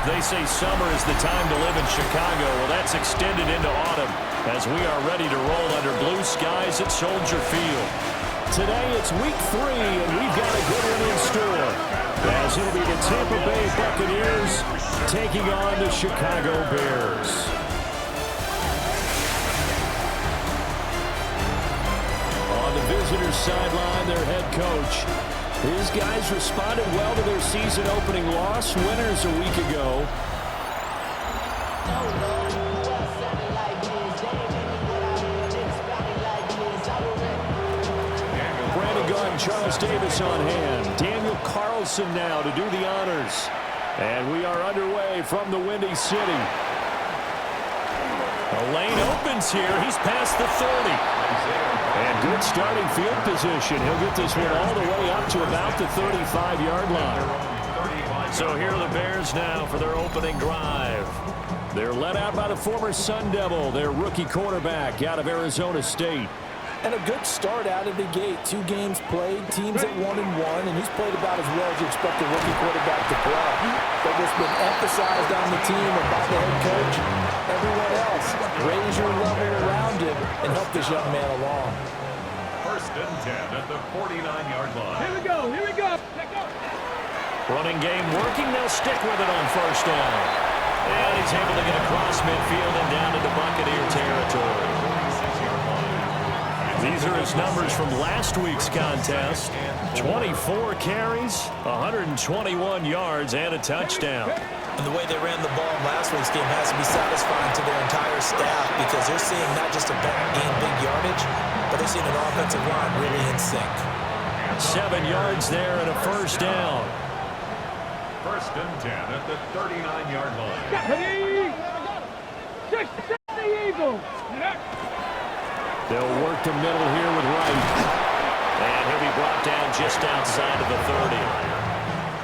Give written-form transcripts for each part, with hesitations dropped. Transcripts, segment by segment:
They say summer is the time to live in Chicago. Well, that's extended into autumn as we are ready to roll under blue skies at Soldier Field. Today it's week 3, and we've got a good one in store, as it'll be the Tampa Bay Buccaneers taking on the Chicago Bears. On the visitors' sideline, their head coach. His guys responded well to their season-opening loss, winners a week ago. Brandon Gordon, Charles Davis on hand. Daniel Carlson now to do the honors. And we are underway from the Windy City. A lane opens here. He's past the 30. And good starting field position. He'll get this one all the way up to about the 35-yard line. So here are the Bears now for their opening drive. They're led out by the former Sun Devil, their rookie quarterback out of Arizona State. And a good start out of the gate. 2 games played, teams at 1-1, and he's played about as well as you expect a rookie quarterback to play. But what's been emphasized on the team and by the head coach, everyone else, raise your level around him and help this young man along. 1st and 10 at the 49-yard line. Here we go, here we go. Running game working, they'll stick with it on 1st down. And he's able to get across midfield and down into Buccaneer territory. These are his numbers from last week's contest. 24 carries, 121 yards, and a touchdown. And the way they ran the ball in last week's game has to be satisfying to their entire staff because they're seeing not just a back gain big yardage, but they're seeing an offensive line really in sync. 7 yards there and a 1st down. 1st and 10 at the 39-yard line. The Eagles. They'll work the middle here with Wright. And he'll be brought down just outside of the 30.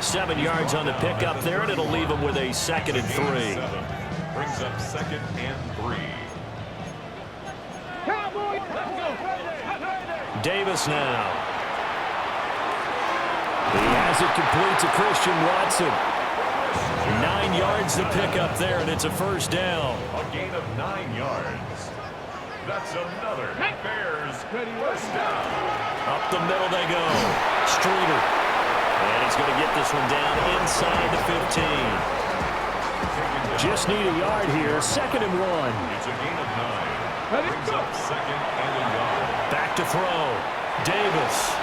7 yards on the pickup there, and it'll leave him with a 2nd and 3. Brings up 2nd and 3. Davis now. He has it complete to Christian Watson. 9 yards the pickup there, and it's a 1st down. A gain of 9 yards. That's another Bears 1st down. Up the middle they go. Streeter. And he's going to get this one down inside the 15. Just need a yard here. 2nd and 1. It's a gain of 9. Brings up 2nd and a yard. Back to throw. Davis.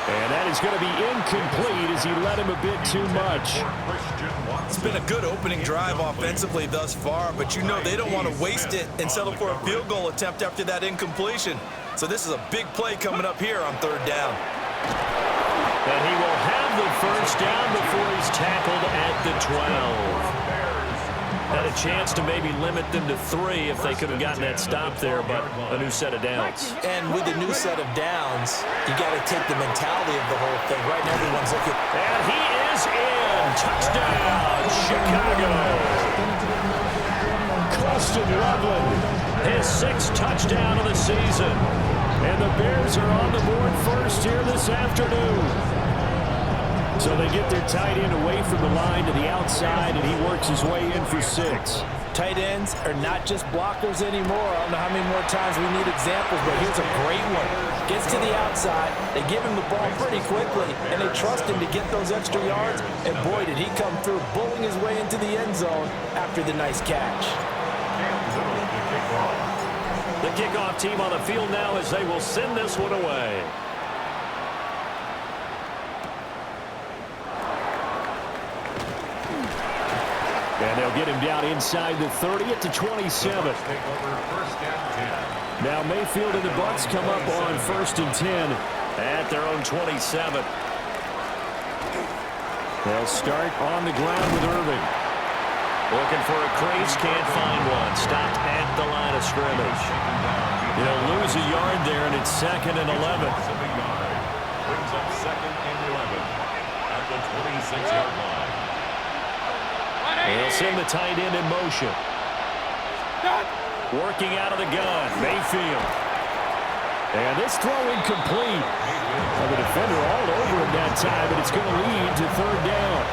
And that is going to be incomplete as he let him a bit too much. It's been a good opening drive offensively thus far, but you know they don't want to waste it and settle for a field goal attempt after that incompletion. So this is a big play coming up here on 3rd down. And he will have the 1st down before he's tackled at the 12. Had a chance to maybe limit them to 3 if they could have gotten that stop there, but a new set of downs. And with a new set of downs, you got to take the mentality of the whole thing. Right now, everyone's looking. And he is in. Touchdown, Chicago. Colston Loveland, his 6th touchdown of the season. And the Bears are on the board first here this afternoon. So they get their tight end away from the line to the outside, and he works his way in for 6. Tight ends are not just blockers anymore. I don't know how many more times we need examples, but here's a great one. Gets to the outside, they give him the ball pretty quickly, and they trust him to get those extra yards, and boy, did he come through, bowling his way into the end zone after the nice catch. The kickoff team on the field now as they will send this one away. And they'll get him down inside the 30 at the 27. Now Mayfield and the Bucs come up on 1st and 10 at their own 27. They'll start on the ground with Irving. Looking for a crease, can't find one. Stopped at the line of scrimmage. He'll lose a yard there, and it's 2nd and 11. up 2nd and 11 at the 26-yard line. They'll send the tight end in motion. Working out of the gun, Mayfield. And this throw incomplete. Well, the defender all over him that time, but it's going to lead to 3rd down.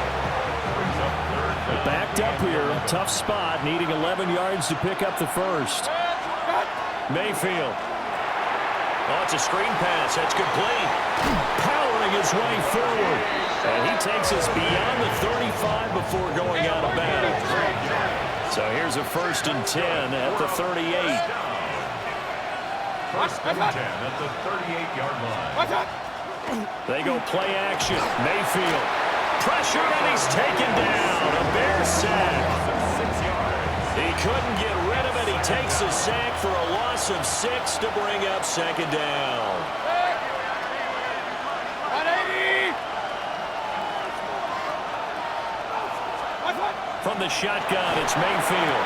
Backed up here, tough spot, needing 11 yards to pick up the first. Mayfield. Oh, it's a screen pass. That's complete. Powering his way forward. And he takes us beyond the 35 before going out of bounds. So here's a 1st and 10 at the 38. 1st and 10 at the 38-yard line. They go play action. Mayfield. Pressured and he's taken down. A Bears sack. 6 yards. He couldn't get rid of it. He takes a sack for a loss of 6 to bring up 2nd down. From the shotgun, it's Mayfield.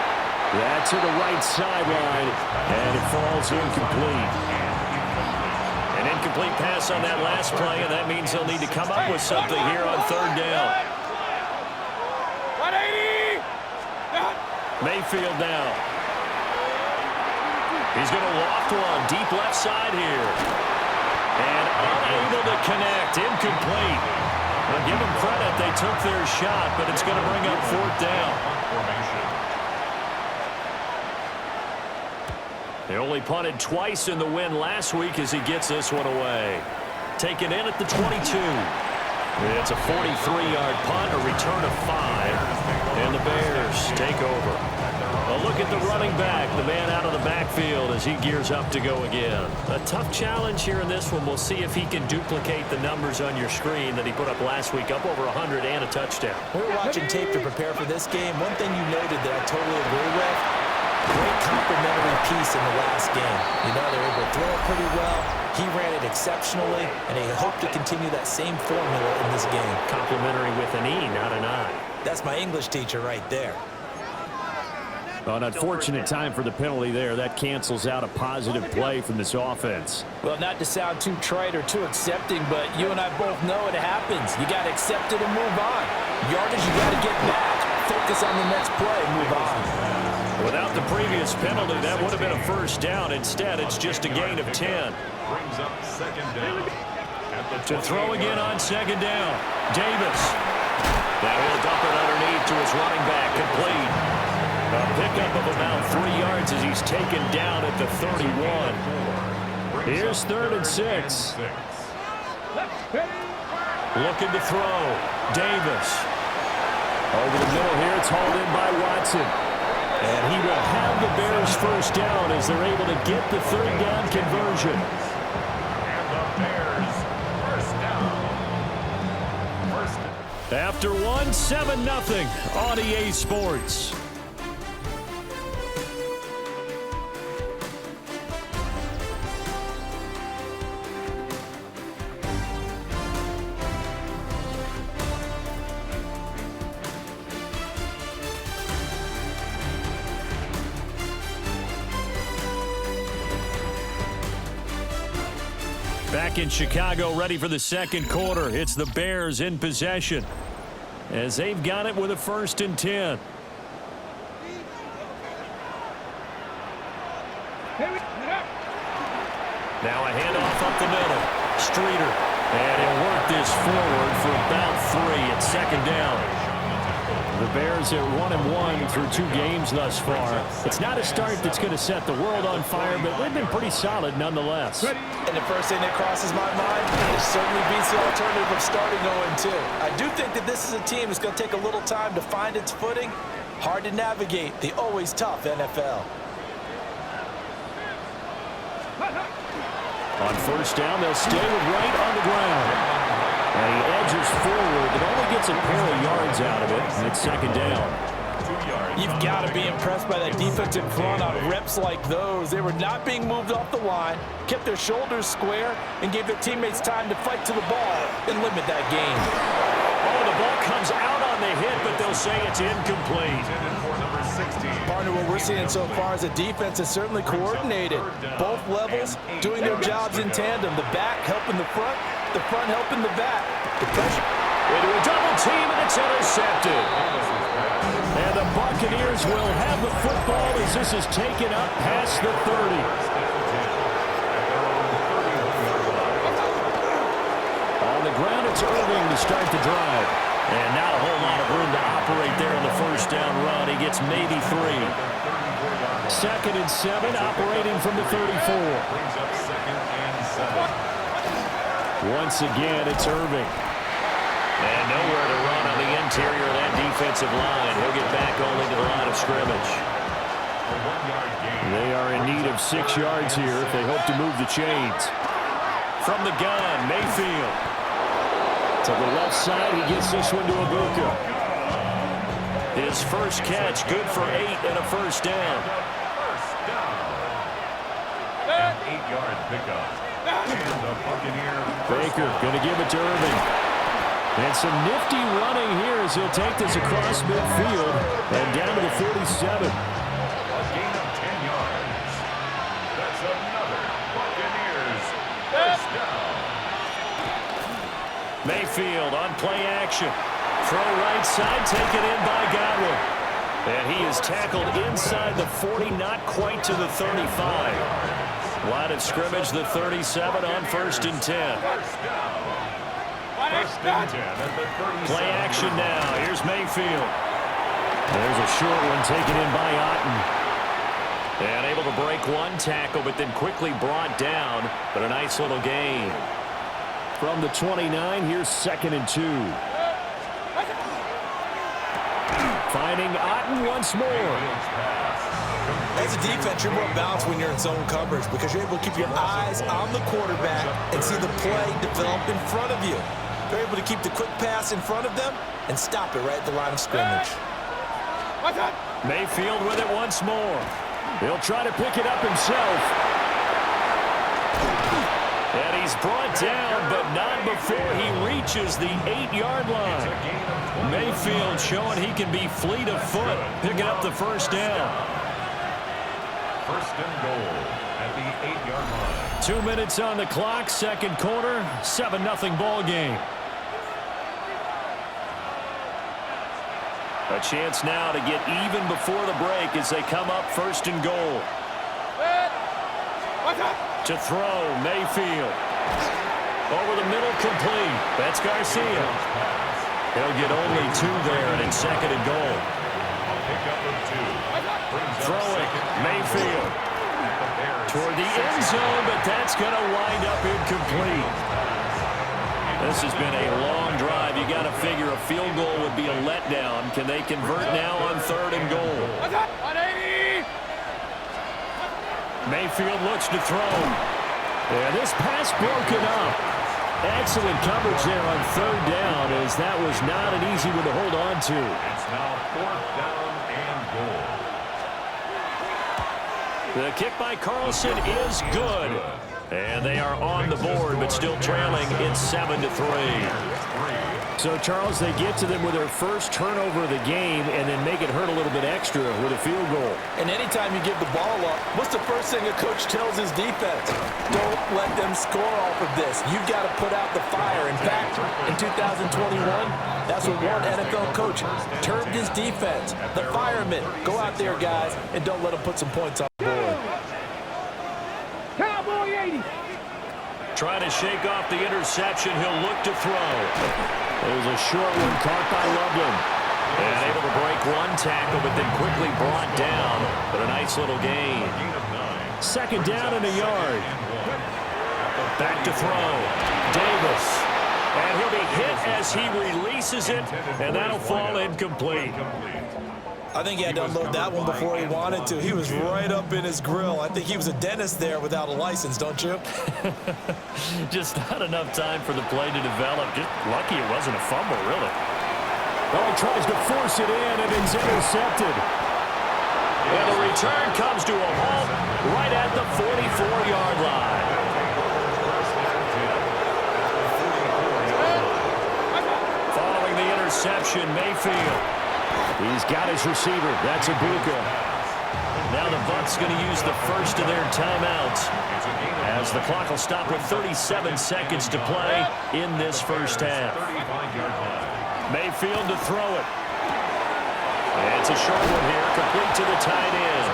That's to the right sideline, and it falls incomplete. An incomplete pass on that last play, and that means they'll need to come up with something here on 3rd down. Mayfield now. He's going to loft one deep left side here. And unable to connect, incomplete. Well, give them credit, they took their shot, but it's going to bring up 4th down. They only punted twice in the win last week as he gets this one away. Taken in at the 22. It's a 43-yard punt, a return of 5, and the Bears take over. A look at the running back, the man out of the backfield as he gears up to go again. A tough challenge here in this one. We'll see if he can duplicate the numbers on your screen that he put up last week, up over 100 and a touchdown. We were watching tape to prepare for this game. One thing you noted that I totally agree with, great complimentary piece in the last game. You know, they were able to throw it pretty well. He ran it exceptionally, and they hope to continue that same formula in this game. Complimentary with an E, not an I. That's my English teacher right there. Well, an unfortunate time for the penalty there. That cancels out a positive play from this offense. Well, not to sound too trite or too accepting, but you and I both know it happens. You got to accept it and move on. Yardage, you got to get back. Focus on the next play and move on. Without the previous penalty, that would have been a 1st down. Instead, it's just a gain of 10. Brings up 2nd down. To throw again on 2nd down. Davis. Now he'll dump it underneath to his running back, complete. A pickup of about 3 yards as he's taken down at the 31. Here's 3rd and 6. Looking to throw. Davis. Over the middle here, it's hauled in by Watson. And he will have the Bears 1st down as they're able to get the 3rd down conversion. And the Bears 1st down. After 1, 7-0 on EA Sports. Back in Chicago, ready for the 2nd quarter. It's the Bears in possession as they've got it with a 1st and 10. Now a handoff up the middle. Streeter. And he'll work this forward for about 3 at 2nd down. The Bears are 1-1 through 2 games thus far. It's not a start that's going to set the world on fire, but they've been pretty solid nonetheless. And the first thing that crosses my mind is certainly beats the alternative of starting 0-2. I do think that this is a team that's going to take a little time to find its footing. Hard to navigate the always tough NFL. On 1st down, they'll stay with Wright on the ground. And he edges forward, but only gets a pair of yards out of it, and it's 2nd down. You've got to be impressed by that defensive front on reps like those. They were not being moved off the line, kept their shoulders square, and gave their teammates time to fight to the ball and limit that gain. Oh, the ball comes out on the hit, but they'll say it's incomplete. Partner, what we're seeing so far is a defense is certainly coordinated. Both levels doing their jobs in tandem. The back helping the front, the front helping the back. The pressure. Into a double team, and it's intercepted. And the Buccaneers will have the football as this is taken up past the 30. On the ground, it's Irving to start the drive. And not a whole lot of room to operate there on the first down run. He gets maybe 3. 2nd and 7, operating from the 34. Once again, it's Irving. And nowhere to run on the interior of that defensive line. He'll get back only to the line of scrimmage. They are in need of 6 yards here if they hope to move the chains. From the gun, Mayfield. To the left side, he gets this one to Ibuka. His first catch, good for 8 and a first down. An 8-yard pickup. And the Buccaneers. Baker going to give it to Irving. And some nifty running here as he'll take this across midfield and down to the 47. A gain of 10 yards. That's another Buccaneers first down. Mayfield on play action. Throw right side, taken in by Godwin. And he is tackled inside the 40, not quite to the 35. Line of scrimmage, the 37 on 1st and 10. First and 10 at the 37. Play action now. Here's Mayfield. There's a short one taken in by Otten. And able to break one tackle, but then quickly brought down. But a nice little gain. From the 29, here's 2nd and 2. Finding Otten once more. As a defense, you're more balanced when you're in zone coverage because you're able to keep your eyes on the quarterback and see the play develop in front of you. You're able to keep the quick pass in front of them and stop it right at the line of scrimmage. Mayfield with it once more. He'll try to pick it up himself. And he's brought down, but not before he reaches the 8-yard line. Mayfield showing he can be fleet of foot, picking up the first down. First and goal at the 8-yard line. 2 minutes on the clock, 2nd quarter, 7-0 ball game. A chance now to get even before the break as they come up 1st and goal. To throw, Mayfield. Over the middle, complete. That's Garcia. He'll get only 2 there, and it's 2nd and goal. Pickup of 2. Throwing, Mayfield. Toward the end zone, but that's going to wind up incomplete. This has been a long drive. You got to figure a field goal would be a letdown. Can they convert now on 3rd and goal? Mayfield looks to throw. And this pass broken up. Excellent coverage there on 3rd down as that was not an easy one to hold on to. It's now 4th down and goal. The kick by Carlson is good. And they are on the board, but still trailing. It's 7-3. So, Charles, they get to them with their first turnover of the game and then make it hurt a little bit extra with a field goal. And anytime you give the ball up, what's the first thing a coach tells his defense? Don't let them score off of this. You've got to put out the fire. In fact, in 2021, that's what one NFL coach termed his defense. The firemen. Go out there, guys, and don't let them put some points on the board. Cowboy 80. Trying to shake off the interception. He'll look to throw. There's a short one caught by Loveland. And able to break one tackle, but then quickly brought down. But a nice little gain. 2nd down and a yard. Back to throw. Davis. And he'll be hit as he releases it. And that'll fall incomplete. I think he had to unload that one before he wanted to. He was right up in his grill. I think he was a dentist there without a license, don't you? Just not enough time for the play to develop. Just lucky it wasn't a fumble, really. Oh, he tries to force it in, and it's intercepted. And the return comes to a halt right at the 44-yard line. Following the interception, Mayfield. He's got his receiver. That's Ibuka. Now the Bucs going to use the first of their timeouts, as the clock will stop with 37 seconds to play in this first half. Mayfield to throw it. And it's a short one here, complete to the tight end.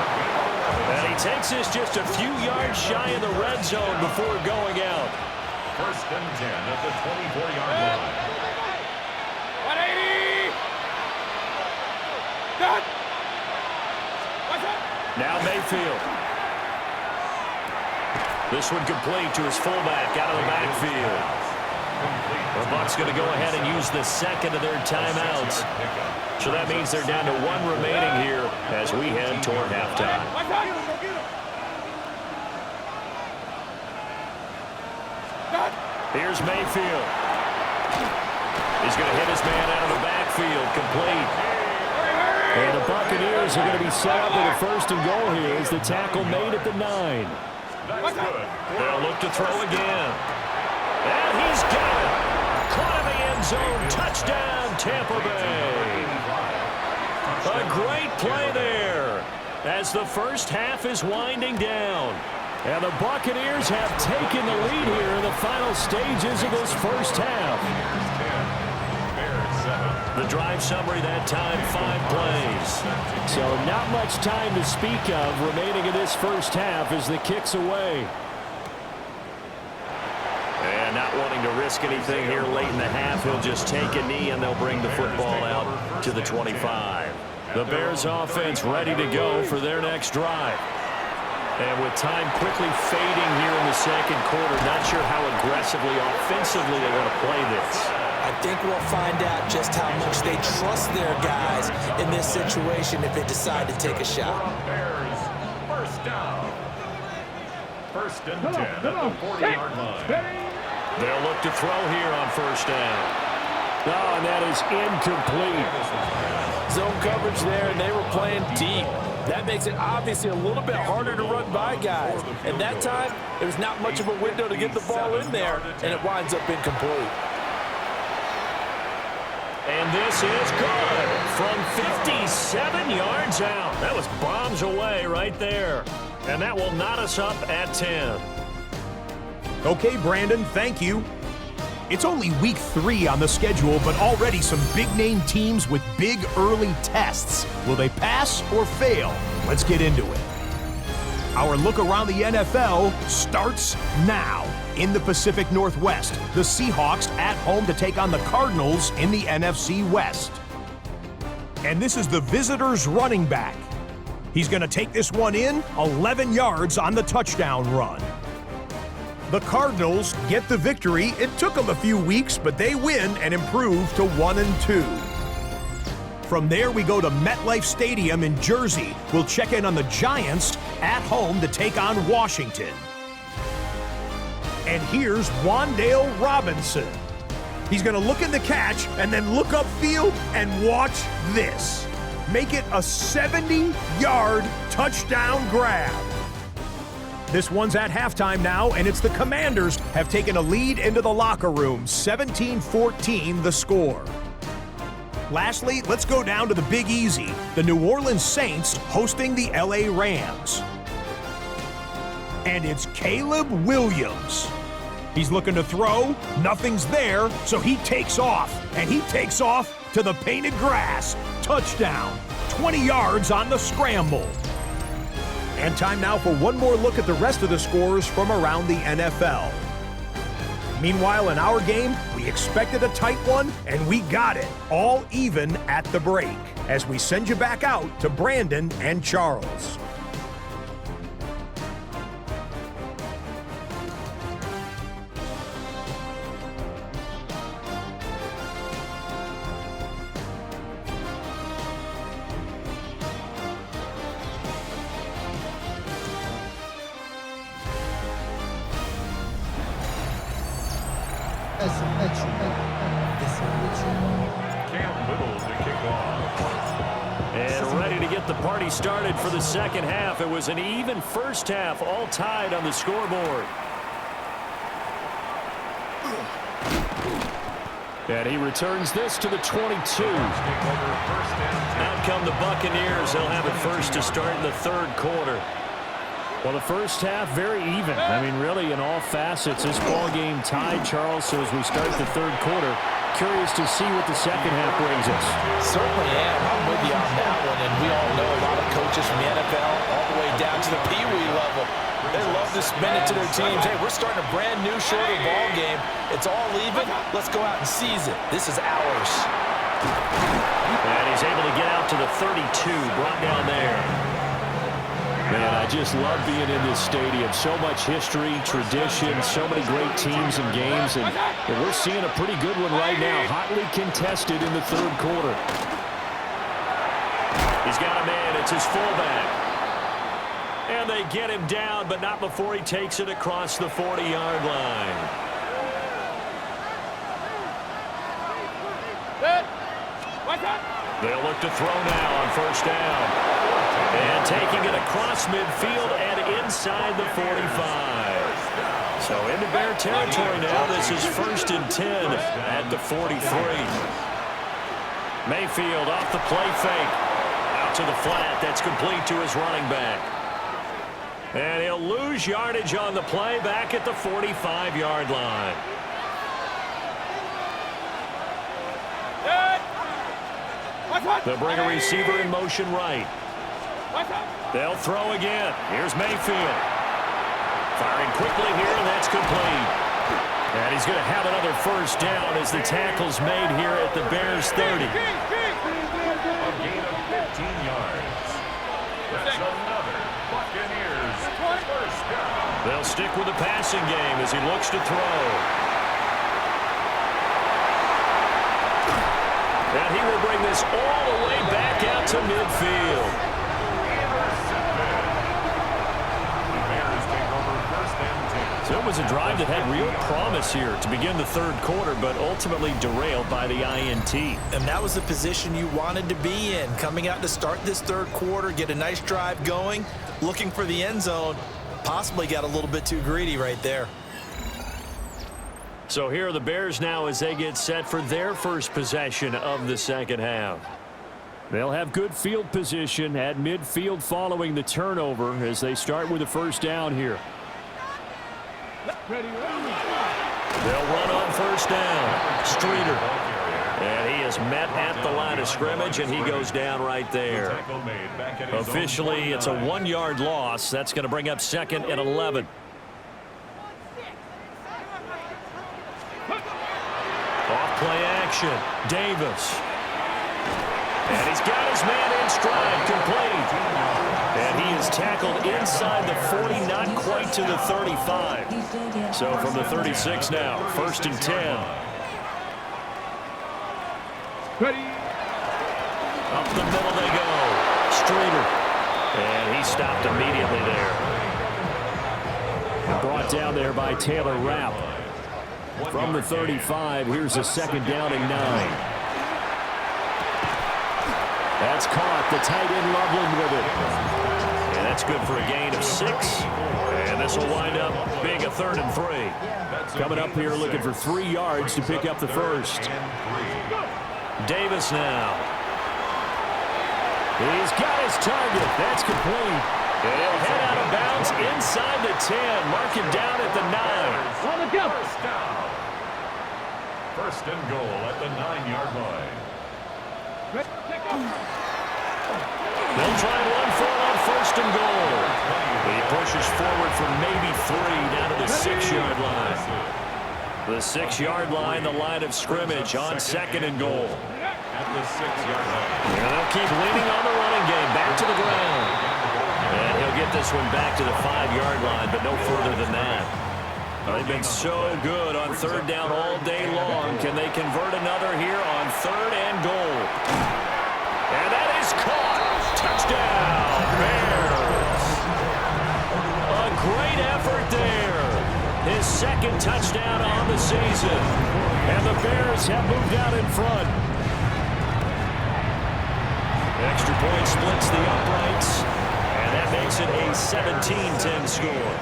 And he takes this just a few yards shy of the red zone before going out. First and 10 at the 24-yard line. 180! Done! What's up? Now Mayfield. This one complete to his fullback out of the backfield. The Bucs going to go ahead and use the second of their timeouts. So that means they're down to one remaining here as we head toward halftime. Here's Mayfield. He's going to hit his man out of the backfield, complete. And the Buccaneers are going to be set up with a first and goal here as the tackle made at the 9. They'll look to throw again. And he's got it. Caught in the end zone. Touchdown, Tampa Bay. A great play there as the first half is winding down. And the Buccaneers have taken the lead here in the final stages of this first half. The drive summary that time, 5 plays. So not much time to speak of remaining in this first half as the kick's away. And not wanting to risk anything here late in the half, he'll just take a knee and they'll bring the football out to the 25. The Bears offense ready to go for their next drive. And with time quickly fading here in the second quarter, not sure how aggressively, offensively they want to play this. I think we'll find out just how much they trust their guys in this situation if they decide to take a shot. Bears, first down. First and 10 at the 40-yard line. They'll look to throw here on first down. Oh, and that is incomplete. Zone coverage there, and they were playing deep. That makes it obviously a little bit harder to run by guys. And that time, there's not much of a window to get the ball in there, and it winds up incomplete. And this is good from 57 yards out. That was bombs away right there. And that will knot us up at 10. Okay, Brandon, thank you. It's only week 3 on the schedule, but already some big-name teams with big early tests. Will they pass or fail? Let's get into it. Our look around the NFL starts now. In the Pacific Northwest, the Seahawks at home to take on the Cardinals in the NFC West. And this is the visitors' running back. He's going to take this one in 11 yards on the touchdown run. The Cardinals get the victory. It took them a few weeks, but they win and improve to 1-2. From there, we go to MetLife Stadium in Jersey. We'll check in on the Giants at home to take on Washington. And here's Wan'Dale Robinson. He's going to look in the catch and then look upfield and watch this. Make it a 70-yard touchdown grab. This one's at halftime now, and it's the Commanders have taken a lead into the locker room. 17-14 the score. Lastly, let's go down to the Big Easy. The New Orleans Saints hosting the LA Rams. And it's Caleb Williams. He's looking to throw, nothing's there, so he takes off. And he takes off to the painted grass. Touchdown, 20 yards on the scramble. And time now for one more look at the rest of the scores from around the NFL. Meanwhile, in our game, we expected a tight one, and we got it, all even at the break, as we send you back out to Brandon and Charles. And ready to get the party started for the second half. It was an even first half, all tied on the scoreboard. And he returns this to the 22. Out come the Buccaneers. They'll have it first to start in the third quarter. Well, the first half, very even. I mean, really, in all facets, this ball game tied, Charles. So as we start the third quarter, curious to see what the second half brings us. Certainly am. I'm with you on that one. And we all know a lot of coaches from the NFL all the way down to the Pee Wee level. They love to spin it to their teams. Hey, we're starting a brand new, shorter ball game. It's all even. Let's go out and seize it. This is ours. And he's able to get out to the 32, brought down there. Man, I just love being in this stadium. So much history, tradition, so many great teams and games. And we're seeing a pretty good one right now. Hotly contested in the third quarter. He's got a man. It's his fullback. And they get him down, but not before he takes it across the 40-yard line. They'll look to throw now on first down. And taking it across midfield and inside the 45. So into Bear territory now. This is 1st and 10 at the 43. Mayfield off the play fake. Out to the flat. That's complete to his running back. And he'll lose yardage on the play back at the 45-yard line. They'll bring a receiver in motion right. They'll throw again. Here's Mayfield. Firing quickly here, and that's complete. And he's going to have another first down as the tackle's made here at the Bears' 30. A gain of 15 yards. That's another Buccaneers first down. They'll stick with the passing game as he looks to throw. And he will bring this all the way back out to midfield. So it was a drive that had real promise here to begin the third quarter, but ultimately derailed by the INT. And that was the position you wanted to be in. Coming out to start this third quarter, get a nice drive going, looking for the end zone. Possibly got a little bit too greedy right there. So here are the Bears now as they get set for their first possession of the second half. They'll have good field position at midfield following the turnover as they start with a first down here. They'll run on first down. Streeter. And he is met at the line of scrimmage, and he goes down right there. Officially, it's a 1-yard loss. That's going to bring up 2nd and 11. Off-play action. Davis. And he's got his man in stride, complete. And he is tackled inside the 40, not quite to the 35. So from the 36 now, 1st and 10. Up the middle they go. Streeter. And he stopped immediately there. Brought down there by Taylor Rapp. From the 35, here's a 2nd down and 9. That's caught. The tight end Loveland with it. And that's good for a gain of 6. And this will wind up being a 3rd and 3. Coming up here looking for 3 yards to pick up the first. Davis now. He's got his target. That's complete. And he'll head out of bounds inside the 10. Mark him down at the 9. First down. 1st and goal at the 9-yard line. They'll try and run for it on 1st and goal. He pushes forward from maybe 3 down to the 6-yard line. The 6-yard line, the line of scrimmage on 2nd and goal. At the 6-yard line. And they'll keep leaning on the running game. Back to the ground. And he'll get this one back to the 5-yard line, but no further than that. They've been so good on 3rd down all day long. Can they convert another here on 3rd and goal? And that is caught. Touchdown, Bears. A great effort there. His 2nd touchdown on the season. And the Bears have moved out in front. Extra point splits the uprights. And that makes it a 17-10 score.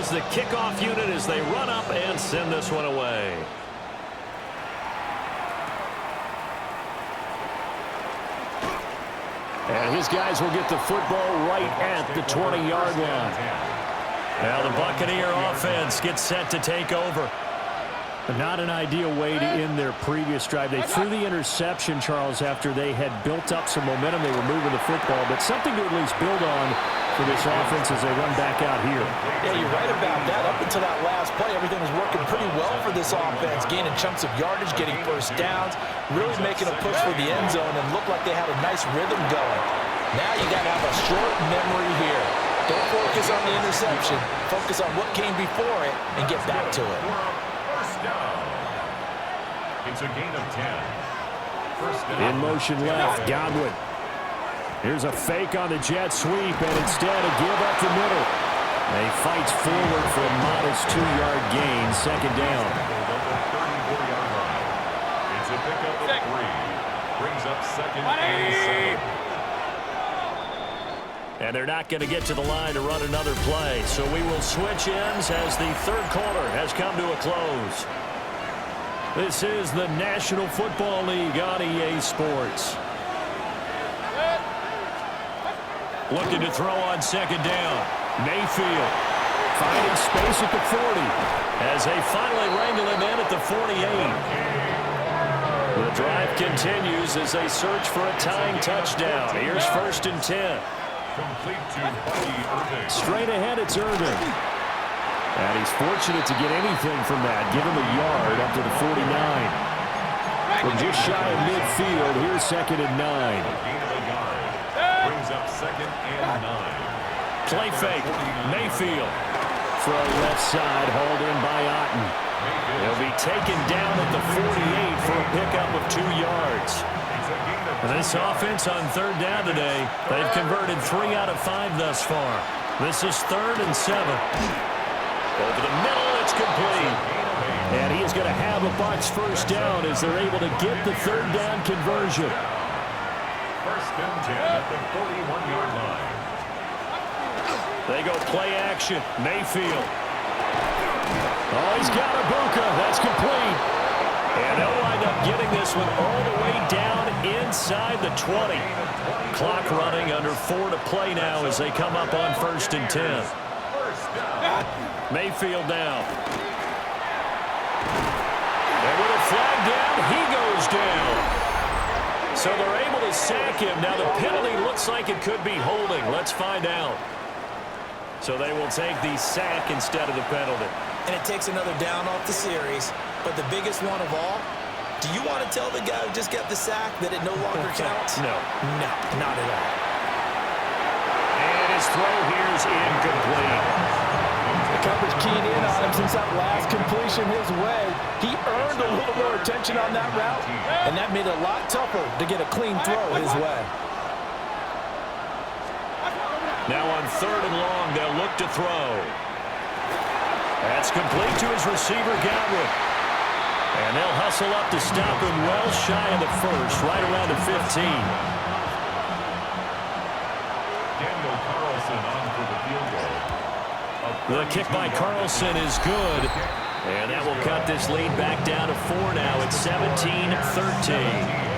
is the kickoff unit as they run up and send this one away. And his guys will get the football right at the 20-yard line. Now the Buccaneer offense gets set to take over. Not an ideal way to end their previous drive. They threw the interception, Charles, after they had built up some momentum. They were moving the football, but something to at least build on for this offense as they run back out here. Yeah, you're right about that. Up until that last play, everything was working pretty well for this offense, gaining chunks of yardage, getting first downs, really making a push for the end zone, and looked like they had a nice rhythm going. Now you got to have a short memory here. Don't focus on the interception. Focus on what came before it and get back to it. It's a gain of 10. First down. In motion left, Godwin. Here's a fake on the jet sweep, and instead a give up the middle. They fights forward for a modest 2-yard gain, second down. It's a pickup of 3. Brings up second and 7. And they're not going to get to the line to run another play, so we will switch ends as the third quarter has come to a close. This is the National Football League on EA Sports. Looking to throw on second down. Mayfield finding space at the 40 as they finally wrangle him in at the 48. The drive continues as they search for a tying touchdown. Here's first and 10. Complete to Buddy Irving. Straight ahead, it's Irving. And he's fortunate to get anything from that. Give him a yard up to the 49. From just shy of midfield, here's second and 9. Gain of a yard. Brings up second and 9. Play fake. Mayfield. Throw left side, hauled in by Otten. He'll be taken down at the 48 for a pickup of 2 yards. This offense on third down today, they've converted 3 out of 5 thus far. This is 3rd and 7. Over the middle, it's complete. And he is going to have a Bucs first down as they're able to get the third down conversion. First and 10 at the 41-yard line. They go play action. Mayfield. Oh, he's got Ibuka. That's complete. And they'll wind up getting this one all the way down inside the 20. Clock running under 4 to play now as they come up on first and 10. Mayfield down. And with a flag down, he goes down. So they're able to sack him. Now the penalty looks like it could be holding. Let's find out. So they will take the sack instead of the penalty. And it takes another down off the series. But the biggest one of all, do you want to tell the guy who just got the sack that it no longer counts? No. No, not at all. And his throw here is incomplete. The coverage keyed in on him since that last completion his way. He earned a little more attention on that route, and that made it a lot tougher to get a clean throw his way. Now on 3rd and long, they'll look to throw. That's complete to his receiver, Godwin. And they'll hustle up to stop him well shy of the first, right around the 15. Daniel Carlson on for the field goal. The kick by Carlson is good. And that will cut this lead back down to 4 now. It's 17-13.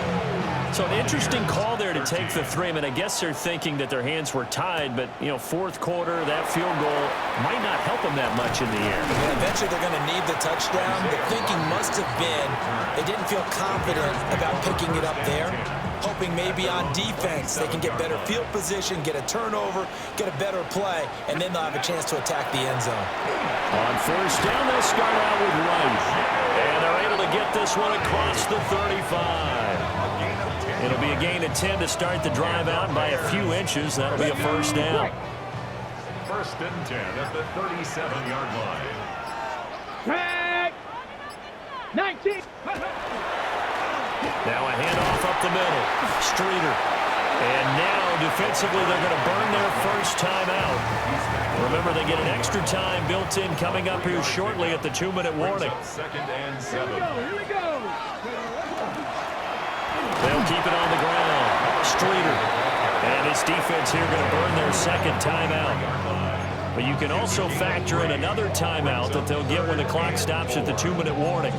So an interesting call there to take the 3. I mean, I guess they're thinking that their hands were tied, but, you know, 4th quarter, that field goal might not help them that much in the air. And eventually they're going to need the touchdown. The thinking must have been they didn't feel confident about picking it up there, hoping maybe on defense they can get better field position, get a turnover, get a better play, and then they'll have a chance to attack the end zone. On first down, they'll start out with Wright. And they're able to get this one across the 35. It'll be a gain of 10 to start the drive out by a few inches. That'll be a first down. First and 10 at the 37-yard line. 19. Now a handoff up the middle. Streeter. And now defensively they're going to burn their first time out. Remember, they get an extra time built in coming up here shortly at the 2-minute warning. Second and 7. Here we go. They'll keep it on the ground. Streeter. And his defense here going to burn their second timeout. But you can also factor in another timeout that they'll get when the clock stops at the 2-minute warning.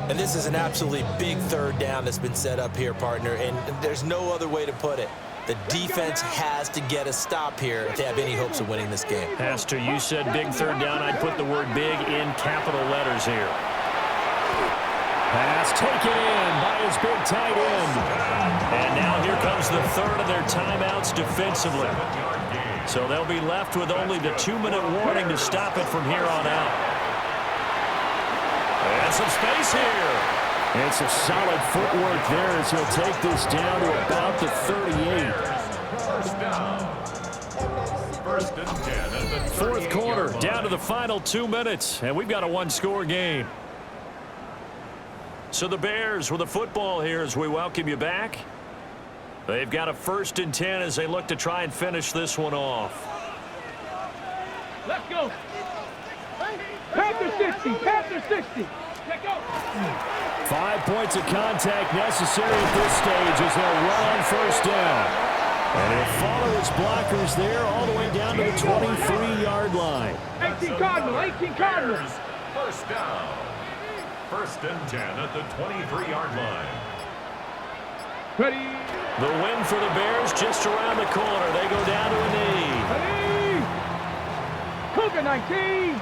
And this is an absolutely big third down that's been set up here, partner, and there's no other way to put it. The defense has to get a stop here to have any hopes of winning this game. Pastor, you said big third down. I'd put the word big in capital letters here. Pass taken in by his big tight end. And now here comes the third of their timeouts defensively. So they'll be left with only the 2-minute warning to stop it from here on out. And some space here. And some solid footwork there as he'll take this down to about the 38. First down. First and 10 at the Fourth quarter, down to the final 2 minutes, and we've got a one-score game. So the Bears with the football here as we welcome you back. They've got a 1st and 10 as they look to try and finish this one off. Let's go. Panther 60. Panther 60. Let's go. 5 points of contact necessary at this stage as they'll run on first down. And he'll follow his blockers there all the way down to the 23-yard line. 18 Cardinal. 18 Cardinal. First down. First and 10 at the 23-yard line. Ready. The win for the Bears just around the corner. They go down to a knee. Ready. Cougar 19.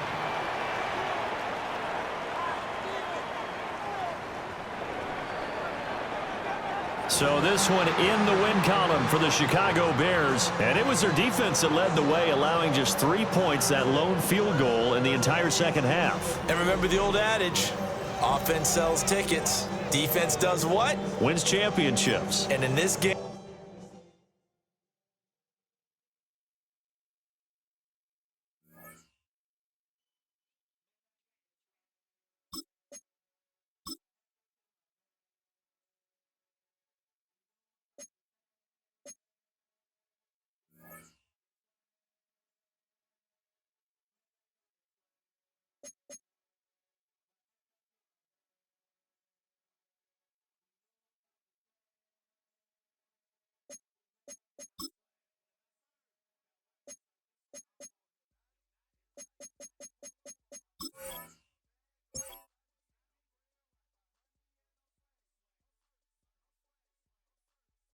So this one in the win column for the Chicago Bears. And it was their defense that led the way, allowing just 3 points, that lone field goal in the entire second half. And remember the old adage, offense sells tickets. Defense does what? Wins championships. And in this game...